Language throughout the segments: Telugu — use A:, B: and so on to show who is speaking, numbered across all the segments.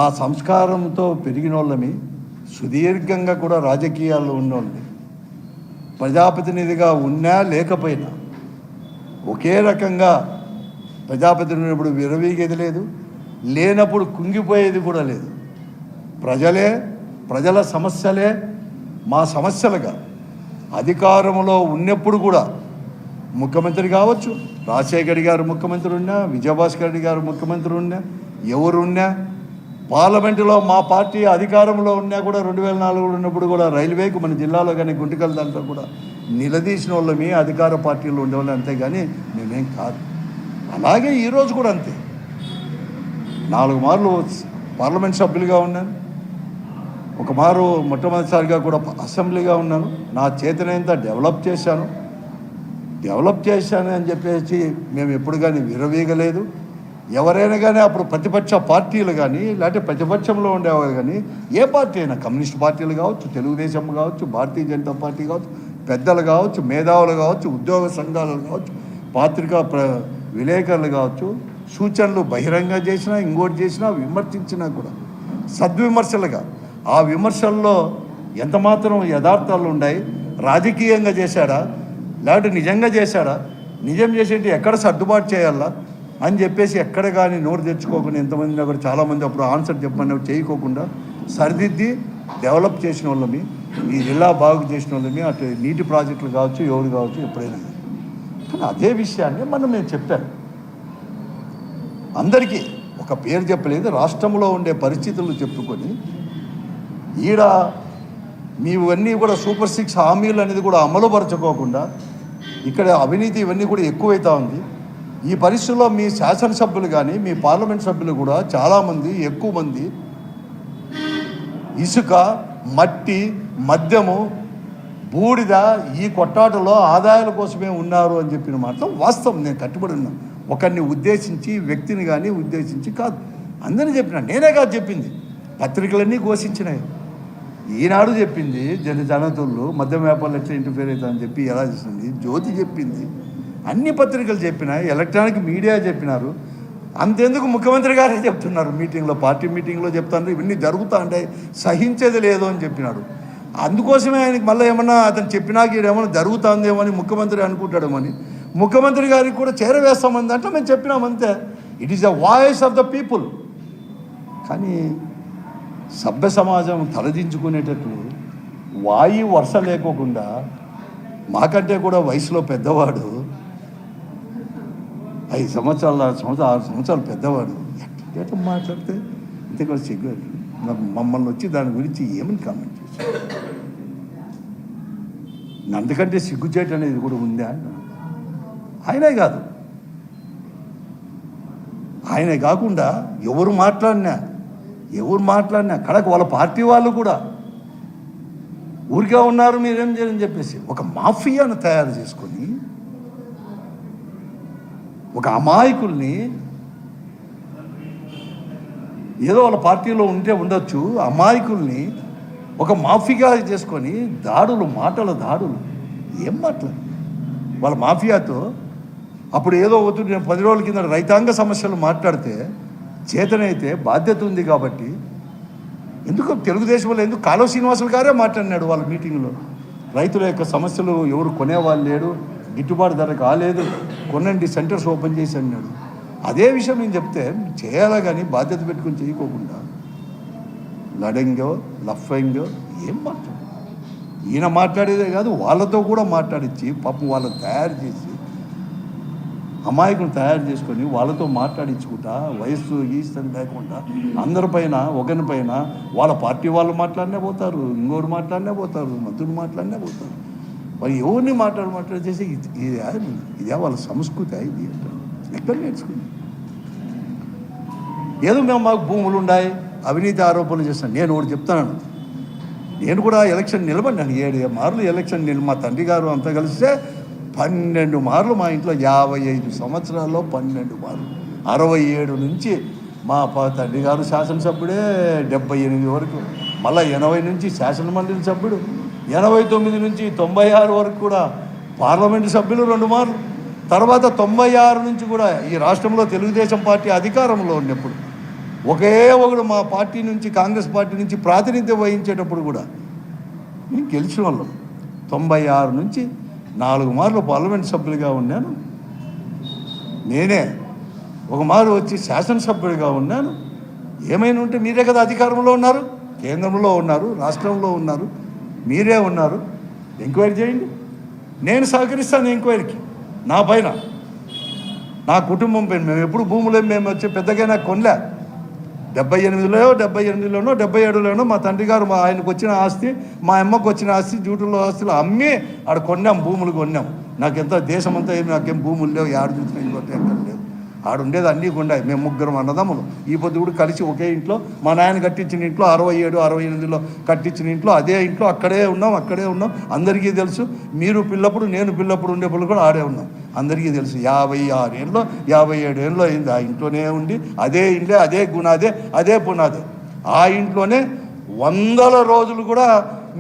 A: ఆ సంస్కారంతో పెరిగిన వాళ్ళని, సుదీర్ఘంగా కూడా రాజకీయాల్లో ఉన్నోళ్ళని, ప్రజాప్రతినిధిగా ఉన్నా లేకపోయినా ఒకే రకంగా ప్రజాప్రతినిధి ఉన్నప్పుడు విరవీగేది లేదు, లేనప్పుడు కుంగిపోయేది కూడా లేదు. ప్రజలే, ప్రజల సమస్యలే మా సమస్యలుగా అధికారంలో ఉన్నప్పుడు కూడా ముఖ్యమంత్రి కావచ్చు, రాజశేఖర్ గారు ముఖ్యమంత్రి ఉన్నా, విజయభాస్కర్ రెడ్డి గారు ముఖ్యమంత్రి ఉన్నా, ఎవరున్నా, పార్లమెంటులో మా పార్టీ అధికారంలో ఉన్నా కూడా 2004 ఉన్నప్పుడు కూడా రైల్వేకు మన జిల్లాలో కానీ గుంటికల దాంట్లో కూడా నిలదీసిన వాళ్ళమే అధికార పార్టీలో ఉండేవాళ్ళు, అంతేగాని మేమేం కాదు. అలాగే ఈరోజు కూడా అంతే. 4 మార్లు పార్లమెంట్ సభ్యులుగా ఉన్నాను, ఒక మారు మొట్టమొదటిసారిగా కూడా అసెంబ్లీగా ఉన్నాను. నా చేతనంత డెవలప్ చేశాను అని చెప్పేసి మేము ఎప్పుడు కానీ విరవీగలేదు. ఎవరైనా కానీ అప్పుడు ప్రతిపక్ష పార్టీలు కానీ లేకపోతే ప్రతిపక్షంలో ఉండేవాళ్ళు కానీ ఏ పార్టీ అయినా, కమ్యూనిస్ట్ పార్టీలు కావచ్చు, తెలుగుదేశం కావచ్చు, భారతీయ జనతా పార్టీ కావచ్చు, పెద్దలు కావచ్చు, మేధావులు కావచ్చు, ఉద్యోగ సంఘాలు కావచ్చు, పత్రికా విలేకరులు కావచ్చు, సూచనలు బహిరంగ చేసినా, ఇంకోటి చేసినా, విమర్శించినా కూడా సద్విమర్శలుగా, ఆ విమర్శల్లో ఎంతమాత్రం యథార్థాలు ఉన్నాయి, రాజకీయంగా చేశాడా లేకపోతే నిజంగా చేశాడా, నిజం చేసేటి ఎక్కడ సర్దుబాటు చేయాలా అని చెప్పేసి ఎక్కడ కానీ నోరు తెచ్చుకోకుండా ఎంతమంది కూడా చాలామంది అప్పుడు ఆన్సర్ చెప్పమని చేయకోకుండా సరిదిద్ది డెవలప్ చేసిన వాళ్ళని, ఈ జిల్లా బాగు చేసిన వాళ్ళని, అటు నీటి ప్రాజెక్టులు కావచ్చు, ఎవరు కావచ్చు, ఎప్పుడైనా. కానీ అదే విషయాన్ని మేము చెప్పాను అందరికీ. ఒక పేరు చెప్పలేదు, రాష్ట్రంలో ఉండే పరిస్థితులు చెప్పుకొని ఈడ మీవన్నీ కూడా సూపర్ 6 హామీలు అనేది కూడా అమలుపరచుకోకుండా ఇక్కడ అవినీతి ఇవన్నీ కూడా ఎక్కువైతా ఉంది. ఈ పరిస్థితుల్లో మీ శాసనసభ్యులు కానీ మీ పార్లమెంట్ సభ్యులు కూడా చాలామంది, ఎక్కువ మంది ఇసుక, మట్టి, మద్యము, బూడిద ఈ కొట్టాటలో ఆదాయాల కోసమే ఉన్నారు అని చెప్పిన మాట వాస్తవం. నేను కట్టుబడి ఉన్నాను. ఒకరిని ఉద్దేశించి, వ్యక్తిని కానీ ఉద్దేశించి కాదు, అందరినీ చెప్పిన. నేనే కాదు చెప్పింది, పత్రికలన్నీ ఘోషించినాయి. ఈనాడు చెప్పింది, జనతులు మద్యం వ్యాపారాలు ఎట్లా ఇంటర్ఫేర్ అవుతామని చెప్పి ఎలా చేసింది, జ్యోతి చెప్పింది, అన్ని పత్రికలు చెప్పినాయి, ఎలక్ట్రానిక్ మీడియా చెప్పినారు. అంతెందుకు ముఖ్యమంత్రి గారే చెప్తున్నారు మీటింగ్లో, పార్టీ మీటింగ్లో చెప్తాను, ఇవన్నీ జరుగుతూ ఉంటాయి, సహించేది లేదు అని చెప్పినాడు. అందుకోసమే ఆయనకి మళ్ళీ ఏమన్నా అతను చెప్పినాక ఏమన్నా జరుగుతుందేమో అని ముఖ్యమంత్రి అనుకుంటాడేమని ముఖ్యమంత్రి గారికి కూడా చేరవేస్తామని దాంట్లో మేము చెప్పినామంతే. It is the voice of the people. కానీ సభ్య సమాజం తలదించుకునేటట్లు వాయు వర్ష లేకోకుండా, మాకంటే కూడా వయసులో పెద్దవాడు, 5 సంవత్సరాలు 6 సంవత్సరాలు పెద్దవాడు, ఎట్లా మాట్లాడితే ఇంతే కూడా సిగ్గు. మమ్మల్ని వచ్చి దాని గురించి ఏమని కామెంట్ చేశారు? అందుకంటే సిగ్గుచేటు అనేది కూడా ఉందా? ఆయనే కాదు, ఆయనే కాకుండా ఎవరు మాట్లాడినా కడకు వాళ్ళ పార్టీ వాళ్ళు కూడా ఊరికే ఉన్నారు, మీరేం చేయని చెప్పేసి ఒక మాఫియాను తయారు చేసుకొని, ఒక అమాయకుల్ని, ఏదో వాళ్ళ పార్టీలో ఉండొచ్చు, అమాయకుల్ని ఒక మాఫియా చేసుకొని దాడులు, మాటల దాడులు. ఏం మాట్లాడు వాళ్ళ మాఫియాతో? అప్పుడు ఏదో అవుతుంది, నేను 10 రోజుల కింద రైతాంగ సమస్యలు మాట్లాడితే చేతనైతే బాధ్యత ఉంది కాబట్టి, ఎందుకు తెలుగుదేశం వల్ల ఎందుకు కాలువ శ్రీనివాసులు గారే మాట్లాడినాడు వాళ్ళ మీటింగ్లో. రైతుల యొక్క సమస్యలు ఎవరు కొనేవాళ్ళు లేడు, గిట్టుబాటు ధర కాలేదు, కొనండి, సెంటర్స్ ఓపెన్ చేసి అన్నాడు. అదే విషయం నేను చెప్తే చేయాలా, కానీ బాధ్యత పెట్టుకుని చేయకోకుండా లడంగో లఫంగో ఏం మాట్లాడు. ఈయన మాట్లాడేదే కాదు, వాళ్ళతో కూడా మాట్లాడించి పాపం వాళ్ళని తయారు చేసి, అమాయకులు తయారు చేసుకొని వాళ్ళతో మాట్లాడించుకుంటా, వయస్సు గీస్తని లేకుండా అందరిపైన, ఒకరిపైన వాళ్ళ పార్టీ వాళ్ళు మాట్లాడినే పోతారు, ఇంకోరు మాట్లాడినే పోతారు, మంత్రులు మాట్లాడినే పోతారు. మరి ఎవరిని మాట్లాడేసి ఇదే వాళ్ళ సంస్కృతి. ఇది ఎక్కడ నేర్చుకుంది? ఏదో మాకు భూములు ఉన్నాయి, అవినీతి ఆరోపణలు చేస్తాను. నేను ఒకటి చెప్తాను, నేను కూడా ఎలక్షన్ నిలబడినాను. 7 మార్లు ఎలక్షన్ మా తండ్రి గారు అంతా కలిస్తే 12 మార్లు మా ఇంట్లో 55 సంవత్సరాల్లో 12 మార్లు. 67 నుంచి మా తండ్రి గారు శాసనసభ్యుడే, 78 వరకు, మళ్ళీ 80 నుంచి శాసనమండలి సభ్యుడు, 89 నుంచి 96 వరకు కూడా పార్లమెంటు సభ్యులు 2 మార్లు. తర్వాత 96 నుంచి కూడా ఈ రాష్ట్రంలో తెలుగుదేశం పార్టీ అధికారంలో ఉన్నప్పుడు ఒకే ఒకడు మా పార్టీ నుంచి, కాంగ్రెస్ పార్టీ నుంచి ప్రాతినిధ్యం వహించేటప్పుడు కూడా నేను గెలిచిన వాళ్ళం. 96 నుంచి 4 మార్లు పార్లమెంట్ సభ్యులుగా ఉన్నాను. నేనే ఒక మారు వచ్చి శాసనసభ్యుడిగా ఉన్నాను. ఏమైనా ఉంటే మీరే కదా అధికారంలో ఉన్నారు, కేంద్రంలో ఉన్నారు, రాష్ట్రంలో ఉన్నారు, మీరే ఉన్నారు. ఎంక్వైరీ చేయండి, నేను సహకరిస్తాను ఎంక్వైరీకి. నా పైన, నా కుటుంబం పైన. మేము ఎప్పుడు భూములు మేము వచ్చి పెద్దగా నాకు కొనలే. 78లోనో 77లోనో మా తండ్రి గారు ఆయనకు వచ్చిన ఆస్తి, మా అమ్మకు వచ్చిన ఆస్తి, జూటులో ఆస్తులు అమ్మి ఆడ కొన్నాం, భూములు కొన్నాం. నాకెంత దేశమంతా ఏమి, నాకేం భూములు లేవు, ఆడు చూసిన ఇంకోటి ఎక్కడ లేవు. ఆడుండేది అన్నీ కొండాయి. మేము 3 అన్నదమ్ములు ఈ పొద్దు కూడా కలిసి ఒకే ఇంట్లో, మా నాయన కట్టించిన ఇంట్లో 67, 68లో కట్టించిన ఇంట్లో, అదే ఇంట్లో అక్కడే ఉన్నాం. అందరికీ తెలుసు. మీరు పిల్లప్పుడు, నేను పిల్లప్పుడు ఉండేప్పుడు కూడా ఆడే ఉన్నాం. అందరికీ తెలుసు. 56 ఏళ్ళలో 57 ఏళ్ళలో అయింది. ఆ ఇంట్లోనే ఉండి అదే ఇంట్లో, అదే గుణాదే, అదే పునాదే. ఆ ఇంట్లోనే 100 రోజులు కూడా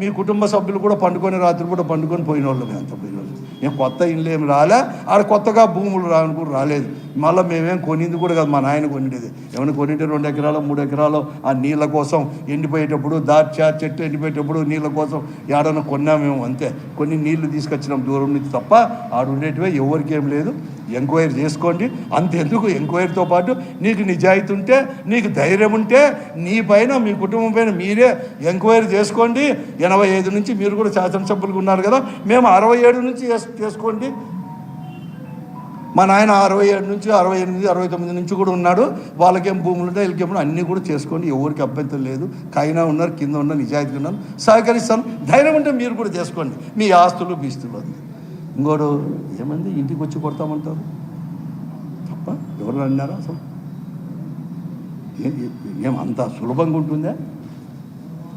A: మీ కుటుంబ సభ్యులు కూడా పండుకొని, రాత్రి కూడా పండుకొని పోయిన వాళ్ళు. మేము అంత పోయిన వాళ్ళు. మేము కొత్త ఇల్లు ఏమి రాలే, ఆడ కొత్తగా భూములు కూడా రాలేదు. మళ్ళీ మేమేం కొనింది కూడా కాదు, మా నాయన కొనిండేది. ఏమైనా కొనింటే 2 ఎకరాలు 3 ఎకరాలు ఆ నీళ్ళ కోసం ఎండిపోయేటప్పుడు, దాచా చెట్టు ఎండిపోయేటప్పుడు నీళ్ళ కోసం ఏడన్నా కొన్నామేమో, అంతే. కొన్ని నీళ్లు తీసుకొచ్చినాం దూరం నుంచి తప్ప, ఆడుండేటివే ఎవరికేం లేదు. ఎంక్వైరీ చేసుకోండి. అంతెందుకు, ఎంక్వైరీతో పాటు నీకు నిజాయితీ ఉంటే, నీకు ధైర్యం ఉంటే, నీ పైన, మీ కుటుంబం పైన మీరే ఎంక్వైరీ చేసుకోండి. 85 నుంచి మీరు కూడా శాసనసభ్యులుగా ఉన్నారు కదా, మేము 67 నుంచి చేసుకోండి. మా నాయన 67 నుంచి 68, 69 నుంచి కూడా ఉన్నాడు. వాళ్ళకేం భూములు ఉంటాయి, వీళ్ళకేమో అన్నీ కూడా చేసుకోండి. ఎవరికి అభ్యంతరం లేదు. కైనా ఉన్నారు, కింద ఉన్నారు, నిజాయితీగా ఉన్నారు, సహకరిస్తాను. ధైర్యం ఉంటే మీరు కూడా చేసుకోండి. మీ ఆస్తులు బీస్తులు అంది. ఇంకోడు ఏమంది, ఇంటికి వచ్చి కొడతామంటారు తప్ప ఎవరు అన్నారా? అసలు ఏం అంత సులభంగా ఉంటుందా?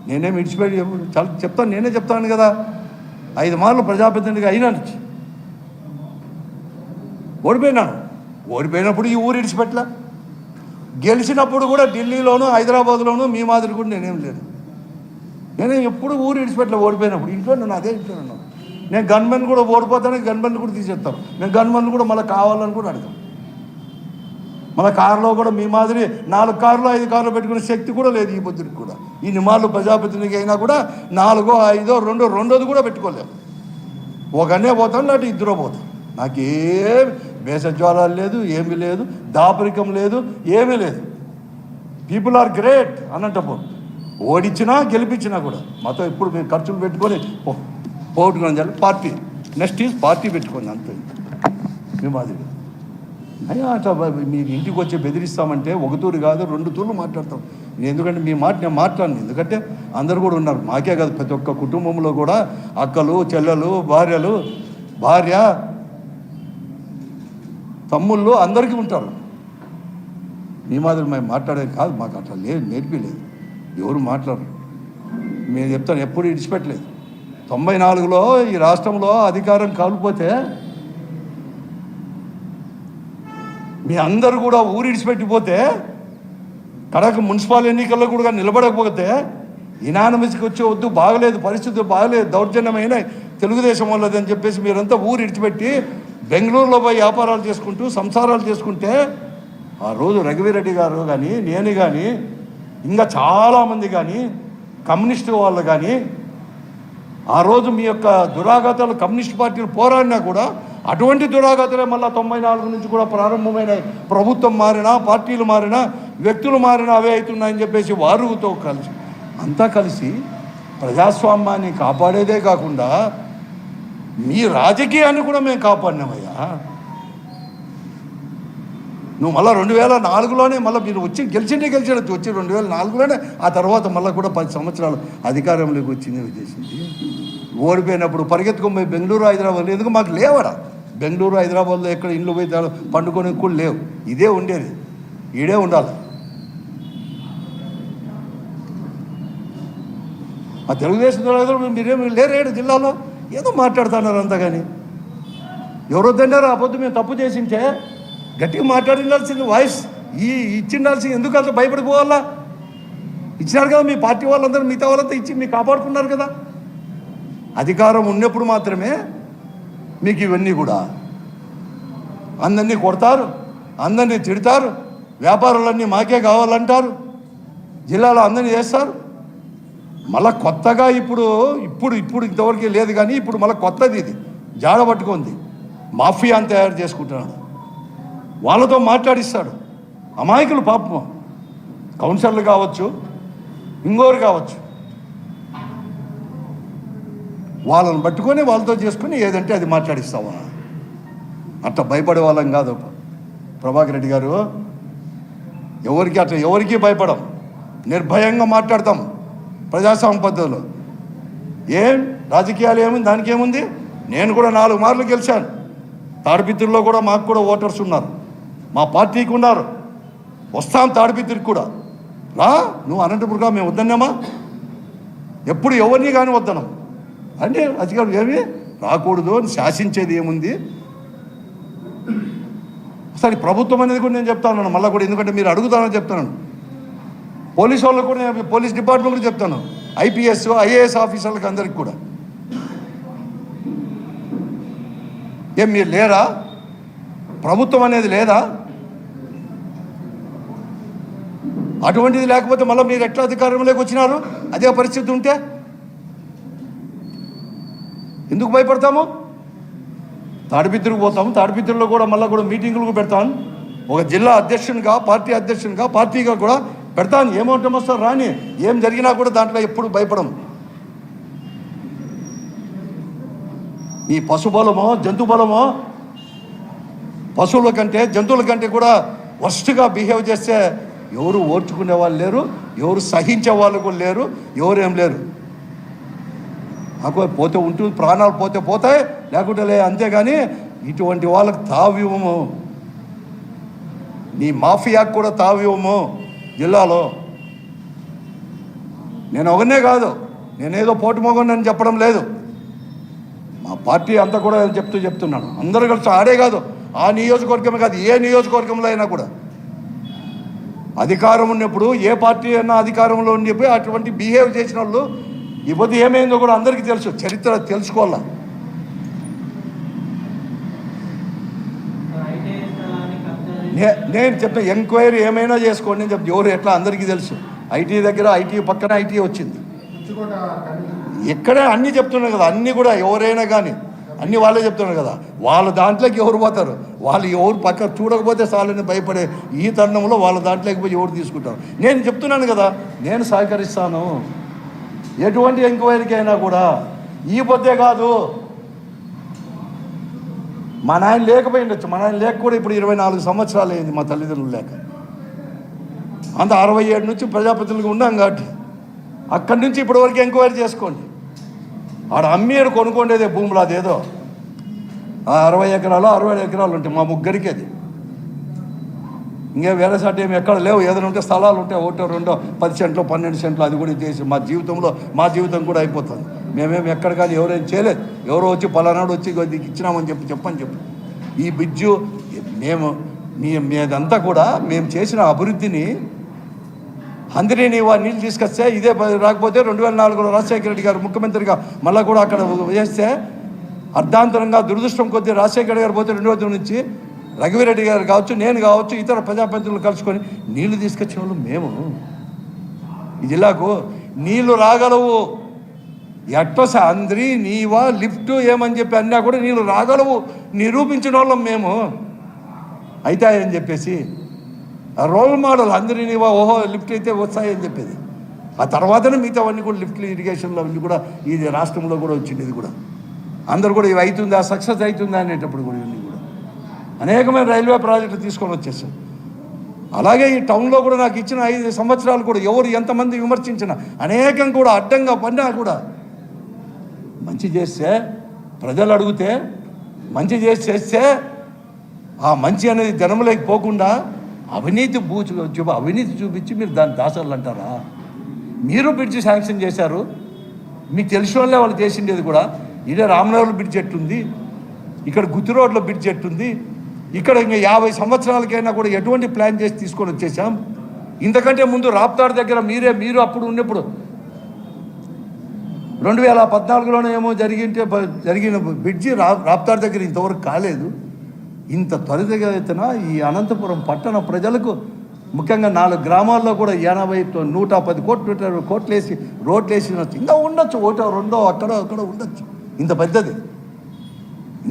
A: నేనేం విడిచిపెట్టి చాలా చెప్తాను, నేనే చెప్తాను కదా. 5 మార్లు ప్రజాప్రతినిధిగా అయినాను, ఓడిపోయినప్పుడు ఈ ఊరు ఇడిచిపెట్టలా. గెలిచినప్పుడు కూడా ఢిల్లీలోనూ, హైదరాబాద్లోనూ మీ మాదిరి కూడా నేనేం లేదు. నేనేం ఎప్పుడు ఊరు ఇడిచిపెట్టలే. ఓడిపోయినప్పుడు ఇంట్లో నేను అదే ఇంట్లో ఉన్నాను. నేను గన్మెన్ కూడా ఓడిపోతాను, గన్మెన్ కూడా తీసేస్తాను. మేము గన్మెన్లు కూడా మళ్ళీ కావాలని కూడా అడగాం. మన కారులో కూడా మీ మాదిరి 4 కార్లు 5 కార్లు పెట్టుకునే శక్తి కూడా లేదు ఈ పొద్దుకి కూడా. ఈ నిమాళ్ళు ప్రజాప్రతినిధి అయినా కూడా 4, 5, రెండోది కూడా పెట్టుకోలేము. ఒకనే పోతాను, లేకపోతే 2 పోతాం. నాకేం భేషజ్వాలాలు లేదు, ఏమీ లేదు, దాపరికం లేదు, ఏమీ లేదు. పీపుల్ ఆర్ గ్రేట్ అనంటప్పుడు ఓడించినా గెలిపించినా కూడా మాతో ఇప్పుడు మేము ఖర్చులు పెట్టుకొని పోగొట్టుకుని పార్టీ నెక్స్ట్ ఈజ్ పార్టీ పెట్టుకోండి అంతే. మీ మాదిరి అయ్యా అట్లా మీరు ఇంటికి వచ్చి బెదిరిస్తామంటే 1 తూరు కాదు 2 తూర్లు మాట్లాడతాం. ఎందుకంటే మీ మాట నేను మాట్లాడను. ఎందుకంటే అందరు కూడా ఉన్నారు, మాకే కాదు ప్రతి ఒక్క కుటుంబంలో కూడా అక్కలు, చెల్లెలు, భార్య, తమ్ముళ్ళు అందరికీ ఉంటారు. మీ మాదిరి మేము మాట్లాడేది కాదు, మాకు అట్లా లేదు, నేర్పిలేదు, ఎవరు మాట్లాడరు. నేను చెప్తాను, ఎప్పుడు ఇడిచిపెట్టలేదు. 94లో ఈ రాష్ట్రంలో అధికారం కాలిపోతే మీ అందరూ కూడా ఊరు ఇడిచిపెట్టిపోతే, కడక మున్సిపల్ ఎన్నికల్లో కూడా నిలబడకపోతే, ఇనానమస్కి వచ్చే వద్దు, బాగలేదు, పరిస్థితులు బాగలేదు, దౌర్జన్యమైన తెలుగుదేశం వాళ్ళది అని చెప్పేసి మీరంతా ఊరు ఇడిచిపెట్టి బెంగళూరులో పోయి వ్యాపారాలు చేసుకుంటూ సంసారాలు చేసుకుంటే, ఆ రోజు రఘువీరెడ్డి గారు కానీ, నేను కానీ, ఇంకా చాలామంది కానీ, కమ్యూనిస్టు వాళ్ళు కానీ, ఆ రోజు మీ యొక్క దురాఘాతాలు కమ్యూనిస్ట్ పార్టీలు పోరాడినా కూడా అటువంటి దురాఘాతలే మళ్ళీ 94 నుంచి కూడా ప్రారంభమైన. ప్రభుత్వం మారినా, పార్టీలు మారినా, వ్యక్తులు మారినా అవే అవుతున్నాయని చెప్పేసి వారుతో కలిసి అంతా కలిసి ప్రజాస్వామ్యాన్ని కాపాడేదే కాకుండా మీ రాజకీయాన్ని కూడా మేము కాపాడినామయ్యా. నువ్వు మళ్ళీ 2004లోనే మళ్ళీ మీరు గెలిచినట్టు వచ్చి 2004లోనే ఆ తర్వాత మళ్ళీ కూడా 10 సంవత్సరాలు అధికారంలోకి వచ్చింది ఉద్దేశించి. ఓడిపోయినప్పుడు పరిగెత్తుకొని పోయి బెంగళూరు, హైదరాబాద్ ఎందుకు మాకు లేవడా? బెంగళూరు, హైదరాబాద్లో ఎక్కడ ఇండ్లు పోయి పండుకొని కూడా లేవు. ఇదే ఉండేది, ఈడే ఉండాలి. ఆ తెలుగుదేశం మీరేమి లేరేడు జిల్లాలో ఏదో మాట్లాడుతున్నారు అంతా. కానీ ఎవరో తిన్నారు ఆ పొద్దు మేము తప్పు చేసింటే గట్టిగా మాట్లాడిండాల్సింది, వాయిస్ ఇచ్చిండాల్సింది. ఎందుకు అంత భయపడిపోవాలా? ఇచ్చినారు కదా మీ పార్టీ వాళ్ళందరూ, మిగతా వాళ్ళంతా ఇచ్చి మీకు కాపాడుకున్నారు కదా. అధికారం ఉన్నప్పుడు మాత్రమే మీకు ఇవన్నీ కూడా. అందరినీ కొడతారు, అందరినీ తిడతారు, వ్యాపారాలన్నీ మాకే కావాలంటారు. జిల్లాలో అందరినీ చేస్తారు. మళ్ళీ కొత్తగా ఇప్పుడు ఇంతవరకు లేదు, కానీ ఇప్పుడు మళ్ళీ కొత్తది ఇది జాడ పట్టుకుంది. మాఫియాని తయారు చేసుకుంటున్నాడు, వాళ్ళతో మాట్లాడిస్తాడు. అమాయకులు పాపం, కౌన్సిలర్లు కావచ్చు, ఇంకోరు కావచ్చు, వాళ్ళని పట్టుకొని వాళ్ళతో చేసుకొని ఏదంటే అది మాట్లాడిస్తావా? అట్లా భయపడే వాళ్ళం కాదు ప్రభాకర్ రెడ్డి గారు. ఎవరికి భయపడం, నిర్భయంగా మాట్లాడతాం ప్రజాస్వామ్య పద్ధతిలో. ఏం రాజకీయాలు ఏముంది, దానికి ఏముంది? నేను కూడా 4 మార్లు గెలిచాను. తాడిపిత్రుల్లో కూడా మాకు కూడా ఓటర్స్ ఉన్నారు, మా పార్టీకి ఉన్నారు. వస్తాం తాడిపిత్రికి కూడా. రా, నువ్వు అనంతపురంగా మేము వద్దన్నామా? ఎప్పుడు ఎవరిని కానీ వద్దన్నాం అంటే అధికారులు ఏమి రాకూడదు అని శాసించేది ఏముంది? సరే, ప్రభుత్వం అనేది కూడా నేను చెప్తాను మళ్ళీ కూడా, ఎందుకంటే మీరు అడుగుతానని చెప్తున్నాను. పోలీసు వాళ్ళకు కూడా నేను, పోలీస్ డిపార్ట్మెంట్ కూడా చెప్తాను, IPS IAS ఆఫీసర్లకు అందరికి కూడా. ఏం మీరు లేరా? ప్రభుత్వం అనేది లేదా? అటువంటిది లేకపోతే మళ్ళీ మీరు ఎట్లా అధికారంలోకి వచ్చినారు? అదే పరిస్థితి ఉంటే ఎందుకు భయపడతాము? తాడిపిత్రికి పోతాము, తాడిపిత్రుల్లో కూడా మళ్ళీ కూడా మీటింగులకు పెడతాను. ఒక జిల్లా అధ్యక్షునిగా, పార్టీ అధ్యక్షునిగా, పార్టీగా కూడా పెడతాను. ఏమవుతాం వస్తారు రాని, ఏం జరిగినా కూడా దాంట్లో ఎప్పుడు భయపడము. ఈ పశుబలమో జంతు బలమో, పశువుల కంటే జంతువుల కంటే కూడా వర్స్ట్గా బిహేవ్ చేస్తే ఎవరు ఓర్చుకునే వాళ్ళు లేరు, ఎవరు సహించే వాళ్ళు కూడా లేరు, ఎవరేం లేరు. నాకు పోతే ఉంటుంది, ప్రాణాలు పోతే పోతాయి, లేకుంటే లే, అంతేగాని ఇటువంటి వాళ్ళకి తావివ్వము. నీ మాఫియాకు కూడా తావివ్వము జిల్లాలో. నేను ఒకనే కాదు, నేనేదో పోటు మొగని చెప్పడం లేదు, మా పార్టీ అంతా కూడా చెప్తున్నాను. అందరూ కలిసి ఆడే కాదు, ఆ నియోజకవర్గమే కాదు, ఏ నియోజకవర్గంలో అయినా కూడా అధికారం ఉన్నప్పుడు, ఏ పార్టీ అయినా అధికారంలో ఉన్నప్పుడు అటువంటి బిహేవ్ చేసిన వాళ్ళు ఇప్పుడు ఏమైందో కూడా అందరికీ తెలుసు, చరిత్ర తెలుసుకోవాలా. నేను చెప్తా, ఎంక్వైరీ ఏమైనా చేసుకోండి నేను చెప్తా. ఎవరు ఎట్లా అందరికీ తెలుసు. ఐటీ దగ్గర, ఐటీ పక్కన ఐటీ వచ్చింది. ఎక్కడే అన్నీ చెప్తున్నారు కదా, అన్నీ కూడా ఎవరైనా కానీ అన్నీ వాళ్ళే చెప్తున్నారు కదా. వాళ్ళ దాంట్లోకి ఎవరు పోతారు? వాళ్ళు ఎవరు పక్క చూడకపోతే చాలని భయపడే ఈ తరుణంలో వాళ్ళ దాంట్లోకి పోయి ఎవరు తీసుకుంటారు? నేను చెప్తున్నాను కదా, నేను సహకరిస్తాను ఎటువంటి ఎంక్వైరీకి అయినా కూడా. ఈ పొద్దే కాదు, మా నాయన లేకపోయిండొచ్చు, మా నాయన లేక కూడా ఇప్పుడు 24 సంవత్సరాలు అయింది మా తల్లిదండ్రులు లేక. అంత 67 నుంచి ప్రజాప్రతినిధులుగా ఉన్నాం కాబట్టి అక్కడి నుంచి ఇప్పటి వరకు ఎంక్వైరీ చేసుకోండి. ఆడ అమ్మేడు కొనుక్కోండేదే భూములు, అదేదో 60 ఎకరాలు 67 ఎకరాలు ఉంటాయి మా ముగ్గురికి. అది ఇంకే వేరే సాటి ఏమి ఎక్కడ లేవు. ఏదైనా ఉంటే స్థలాలు ఉంటే 1, 2, 10 సెంట్లు 12 సెంట్లు అది కూడా చేసి మా జీవితం కూడా అయిపోతుంది. మేమేమి ఎక్కడ కానీ ఎవరైనా చేయలేదు. ఎవరో వచ్చి పలానాడు వచ్చి ఇచ్చినామని చెప్పు. ఈ బిజ్జు మేము మీదంతా కూడా మేము చేసిన అభివృద్ధిని అందరినీ నీళ్ళు తీసుకొస్తే ఇదే రాకపోతే 2004లో రాజశేఖర రెడ్డి గారు ముఖ్యమంత్రిగా మళ్ళీ కూడా అక్కడ చేస్తే అర్ధాంతరంగా దురదృష్టం కొద్దీ రాజశేఖర గారు పోతే 2000 నుంచి రఘువీరెడ్డి గారు కావచ్చు, నేను కావచ్చు, ఇతర ప్రజాప్రతినిధులు కలుసుకొని నీళ్లు తీసుకొచ్చిన వాళ్ళు మేము. ఈ జిల్లాకు నీళ్లు రాగలవు, ఎట్టోస అందరి నీవా లిఫ్ట్ ఏమని చెప్పి అన్నా కూడా నీళ్ళు రాగలవు నిరూపించిన వాళ్ళం మేము. అవుతాయని చెప్పేసి రోల్ మోడల్ అందరి నీవా, ఓహో లిఫ్ట్ అయితే వస్తాయని చెప్పేది. ఆ తర్వాతనే మిగతావన్నీ కూడా లిఫ్ట్లు, ఇరిగేషన్లు అవన్నీ కూడా ఈ రాష్ట్రంలో కూడా వచ్చింది. ఇది కూడా అందరు కూడా ఇవి అవుతుందా, సక్సెస్ అవుతుందా అనేటప్పుడు కూడా ఇవన్నీ కూడా అనేకమైన రైల్వే ప్రాజెక్టులు తీసుకొని వచ్చేసాం. అలాగే ఈ టౌన్లో కూడా నాకు ఇచ్చిన 5 సంవత్సరాలు కూడా ఎవరు ఎంతమంది విమర్శించినా, అనేకం కూడా అడ్డంగా పడినా కూడా మంచి చేస్తే, ప్రజలు అడిగితే మంచి చేస్తే ఆ మంచి అనేది జనంలోకి పోకుండా అవినీతి చూపించి మీరు దాన్ని దాసర్లు అంటారా? మీరు బ్రిడ్జి శాంక్షన్ చేశారు, మీకు తెలిసిన వాళ్ళే వాళ్ళు చేసిండేది కూడా. ఇదే రామనగర్లో బ్రిడ్జ్ ఎట్టుంది, ఇక్కడ గుత్తి రోడ్లో బ్రిడ్జ్ ఎట్టుంది, ఇక్కడ ఇంకా 50 సంవత్సరాలకైనా కూడా ఎటువంటి ప్లాన్ చేసి తీసుకొని వచ్చేసాం. ఇంతకంటే ముందు రాప్తాడు దగ్గర మీరు అప్పుడు ఉన్నప్పుడు 2014లోనే ఏమో జరిగిన బ్రిడ్జి రాప్తాడు దగ్గర ఇంతవరకు కాలేదు. ఇంత త్వరితగతిన ఈ అనంతపురం పట్టణ ప్రజలకు ముఖ్యంగా 4 గ్రామాల్లో కూడా 80 110 కోట్లు వేసి రోడ్లు వేసి ఇంకా ఉండొచ్చు, ఒకటో రెండో అక్కడ ఉండొచ్చు. ఇంత పెద్దది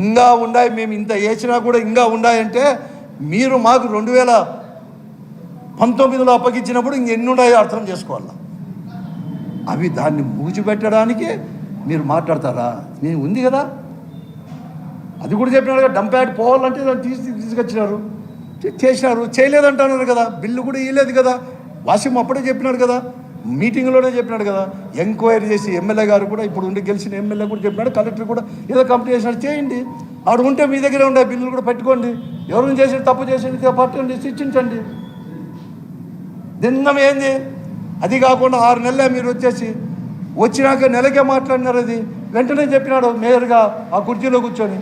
A: ఇంకా ఉన్నాయి. మేము ఇంత వేసినా కూడా ఇంకా ఉన్నాయంటే మీరు మాకు 2019లో అప్పగించినప్పుడు ఇంకెన్ని ఉన్నాయో అర్థం చేసుకోవాలి. అవి దాన్ని ముగిచిపెట్టడానికి మీరు మాట్లాడతారా? నేను ఉంది కదా, అది కూడా చెప్పినారు కదా. డంప్ యార్డ్ పోవాలంటే దాన్ని తీసుకొచ్చినారు, చేసినారు. చేయలేదంటున్నారు కదా, బిల్లు కూడా ఇవ్వలేదు కదా. వాసిం అప్పుడే చెప్పినాడు కదా, మీటింగ్లోనే చెప్పినాడు కదా. ఎంక్వైరీ చేసి ఎమ్మెల్యే గారు కూడా, ఇప్పుడు ఉండి గెలిచిన ఎమ్మెల్యే కూడా చెప్పినాడు, కలెక్టర్ కూడా ఏదో కంప్లీట్ చేసినాడు. చేయండి, ఆడు ఉంటే మీ దగ్గరే ఉండే బిల్లులు కూడా పెట్టుకోండి. ఎవరిని చేసి తప్పు చేసేది పట్టండి, శిక్షించండి. దిన్నం ఏంది? అది కాకుండా 6 నెలలే మీరు వచ్చినాక నెలకే మాట్లాడినారు. అది వెంటనే చెప్పినాడు మేయర్గా ఆ కుర్చీలో కూర్చొని.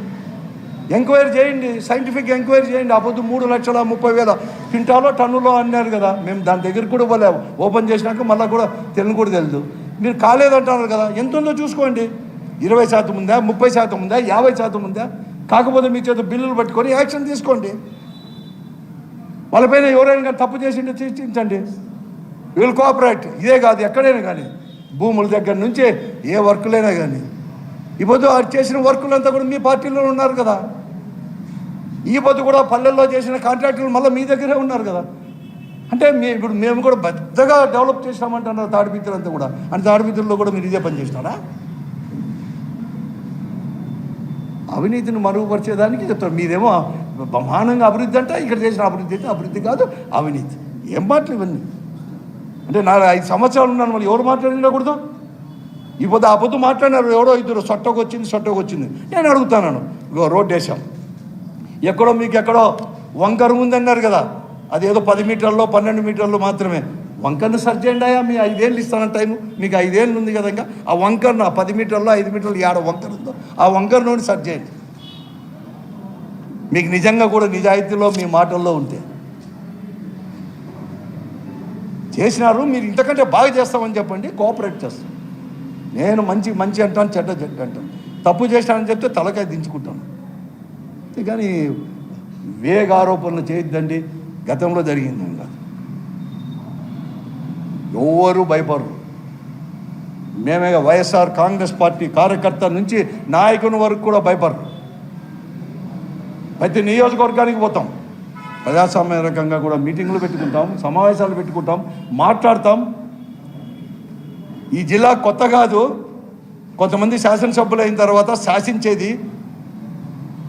A: ఎంక్వైరీ చేయండి, సైంటిఫిక్ ఎంక్వైరీ చేయండి. ఆ పొద్దు 3,30,000 క్వింటాలో టన్నులో అన్నారు కదా. మేము దాని దగ్గర కూడా పోలేము. ఓపెన్ చేసినాక మళ్ళీ కూడా కూడా తెలియదు. మీరు కాలేదంటున్నారు కదా, ఎంత ఉందో చూసుకోండి. 20% ఉందా, 30% ఉందా, 50% ఉందా? కాకపోతే మీ చేత బిల్లులు పట్టుకొని యాక్షన్ తీసుకోండి. వాళ్ళపైన ఎవరైనా కానీ తప్పు చేసింటే శిక్షించండి. వీళ్ళు కోఆపరేట్. ఇదే కాదు, ఎక్కడైనా కానీ భూముల దగ్గర నుంచే ఏ వర్కులైనా కానీ. ఈ పొద్దు చేసిన వర్కులంతా కూడా మీ పార్టీలో ఉన్నారు కదా. ఈ పొద్దు కూడా పల్లెల్లో చేసిన కాంట్రాక్టులు మళ్ళీ మీ దగ్గరే ఉన్నారు కదా. అంటే ఇప్పుడు మేము కూడా పెద్దగా డెవలప్ చేసినామంటున్నారు తాడిపిత్రులంతా కూడా. అంటే తాడిపిత్రుల్లో కూడా మీరు ఇదే పని చేసినారా? అవినీతిని మరుగుపరిచేదానికి చెప్తారు. మీరేమో బ్రహ్మాండంగా అభివృద్ధి అంటే, ఇక్కడ చేసిన అభివృద్ధి అంటే అభివృద్ధి కాదు, అవినీతి. ఏం మాటలు ఇవన్నీ? అంటే 5 సంవత్సరాలు ఉన్నాను, మళ్ళీ ఎవరు మాట్లాడకూడదు? ఈ పొద్దు ఆ పొద్దు మాట్లాడినారు ఎవరో ఇద్దరు, సొట్టకు వచ్చింది. నేను అడుగుతాను, ఇగో రోడ్డు వేసాం, ఎక్కడో మీకు ఎక్కడో వంకర ఉందన్నారు కదా. అదేదో 10 మీటర్లో 12 మీటర్లు మాత్రమే. వంకర్ను సర్చ్ చేయండి. మీ 5 ఏళ్ళు ఇస్తాను టైము, మీకు 5 ఏళ్ళు ఉంది కదా. ఇంకా ఆ వంకర్ను, ఆ 10 మీటర్లో 5 మీటర్లు ఏడ వంకర ఉందో ఆ వంకర్ను సర్చ్ చేయండి. మీకు నిజంగా కూడా నిజాయితీలో మీ మాటల్లో ఉంటే చేసినారు. మీరు ఇంతకంటే బాగా చేస్తామని చెప్పండి, కోఆపరేట్ చేస్తాం. నేను మంచి అంటాను, చెడ్డ అంటాను. తప్పు చేసినానని చెప్తే తలకాయ దించుకుంటాను. కానీ వేగ ఆరోపణలు చేయొద్దండి. గతంలో జరిగింది కాదు, ఎవరు భయపడరు. మేమే వైఎస్ఆర్ కాంగ్రెస్ పార్టీ కార్యకర్త నుంచి నాయకుని వరకు కూడా భయపడరు. ప్రతి నియోజకవర్గానికి పోతాం, ప్రజాస్వామ్య రకంగా కూడా మీటింగ్లు పెట్టుకుంటాం, సమావేశాలు పెట్టుకుంటాం, మాట్లాడతాం. ఈ జిల్లా కొత్త కాదు. కొంతమంది శాసనసభ్యులు అయిన తర్వాత శాసించేది,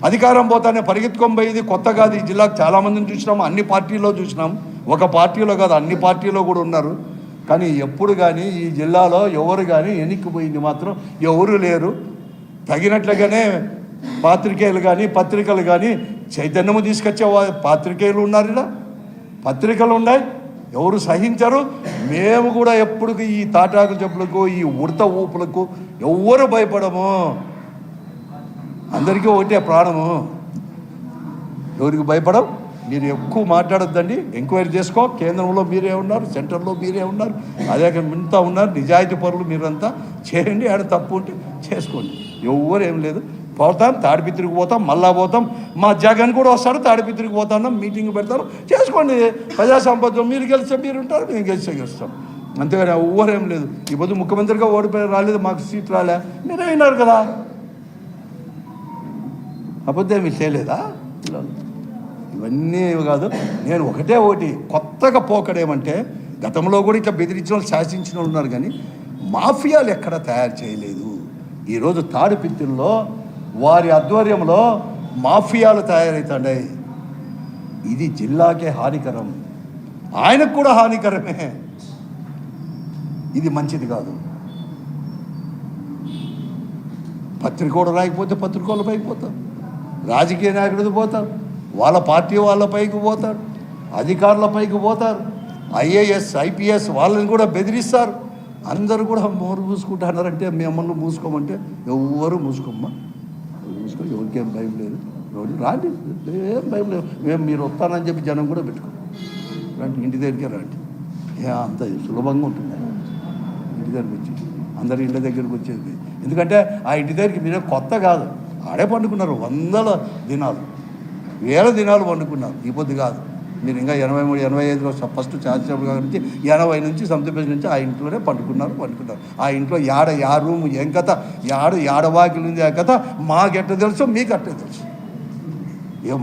A: అధికారం పోతానే పరిగెత్తుకొని పోయేది కొత్త కాదు. ఈ జిల్లాకు చాలామందిని చూసినాం, అన్ని పార్టీల్లో చూసినాం. ఒక పార్టీలో కాదు, అన్ని పార్టీలో కూడా ఉన్నారు. కానీ ఎప్పుడు కానీ ఈ జిల్లాలో ఎవరు కానీ ఎన్నికపోయింది మాత్రం ఎవరు లేరు. తగినట్లుగానే పాత్రికేయులు కానీ పత్రికలు కానీ చైతన్యము తీసుకొచ్చే పాత్రికేయులు ఉన్నారు, ఇలా పత్రికలు ఉన్నాయి. ఎవరు సహించరు. మేము కూడా ఎప్పుడు ఈ తాటాకు చెప్పులకు, ఈ ఉడత ఊపులకు ఎవరు భయపడము. అందరికీ ఒకటే ప్రాణము, ఎవరికి భయపడం. మీరు ఎక్కువ మాట్లాడొద్దండి, ఎంక్వైరీ చేసుకో. కేంద్రంలో మీరే ఉన్నారు, సెంటర్లో మీరే ఉన్నారు, అదే ఇంత ఉన్నారు. నిజాయితీ పరులు మీరంతా చేయండి. ఆడ తప్పు ఉంటే చేసుకోండి, ఎవరు ఏం లేదు. పోతాం, తాడిపిత్రికి పోతాం, మళ్ళా పోతాం. మా జగన్ కూడా వస్తాడు, తాడిపిత్రికి పోతాను, మీటింగ్ పెడతారు, చేసుకోండి. ప్రజా సంపద మీరు గెలిస్తే మీరు ఉంటారు, మేము గెలుస్తాం. అంతేగాని ఎవరేం లేదు. ఈ పొద్దు ముఖ్యమంత్రిగా ఓడిపోయి రాలేదు, మాకు సీట్ రాలే, మీరే అయినారు కదా. అబద్ధం ఏమి చేయలేదా? ఇవన్నీ కాదు. నేను ఒకటి కొత్తగా పోకడేమంటే, గతంలో కూడా ఇట్లా బెదిరించిన వాళ్ళు, శాసించిన వాళ్ళు ఉన్నారు, కానీ మాఫియాలు ఎక్కడ తయారు చేయలేదు. ఈరోజు తాడిపిత్తుల్లో వారి ఆధ్వర్యంలో మాఫియాలు తయారవుతాయి. ఇది జిల్లాకే హానికరం, ఆయనకు కూడా హానికరమే. ఇది మంచిది కాదు. పత్రికోడు రాయకపోతే పత్రికోళ్ళ పైకి పోతారు, రాజకీయ నాయకుడికి పోతారు, వాళ్ళ పార్టీ వాళ్ళ పైకి పోతారు, అధికారుల పైకి పోతారు, ఐఏఎస్ ఐపీఎస్ వాళ్ళని కూడా బెదిరిస్తారు. అందరూ కూడా మోరు మూసుకుంటున్నారంటే మిమ్మల్ని మూసుకోమంటే ఎవరు మూసుకోమ్మా, మూసుకో. ఎవరికేం భయం లేదు, ఎవరు రాండి, ఏం భయం లేదు. మీరు వస్తానని చెప్పి జనం కూడా పెట్టుకోండి, రండి, ఇంటి దగ్గరికే రండి. అంత సులభంగా ఉంటుంది ఇంటి దగ్గరికి వచ్చి, అందరి ఇంటి దగ్గరికి వచ్చేది. ఎందుకంటే ఆ ఇంటి దగ్గరికి మీరే కొత్త కాదు, ఆడే పండుకున్నారు 100 దినాలు 1000 దినాలు పండుకున్నారు. ఈ పొద్దు కాదు, మీరు ఇంకా 83, 85లో ఫస్ట్ ఛార్జ్ నుంచి 80 నుంచి సంతపేట నుంచి ఆ ఇంట్లోనే పండుకున్నారు. ఆ ఇంట్లో యా రూమ్ ఏం కథ, యాడవాకిలు ఉంది ఆ కథ మాకెట్ట తెలుసు, మీకు అట్టే తెలుసు.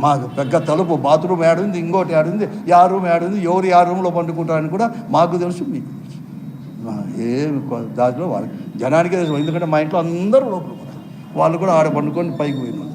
A: మాకు పెద్ద తలుపు బాత్రూమ్ ఏడుంది, ఇంకోటి ఏడుంది, యా రూమ్ ఏడుంది, ఎవరు యా రూమ్లో పండుకుంటారని కూడా మాకు తెలుసు, మీకు తెలుసు. ఏమి దాంట్లో వాళ్ళకి జనానికే తెలుసు. ఎందుకంటే మా ఇంట్లో అందరూ లోపల వాళ్ళు కూడా ఆడ పండుకొని పైకి పోయినారు.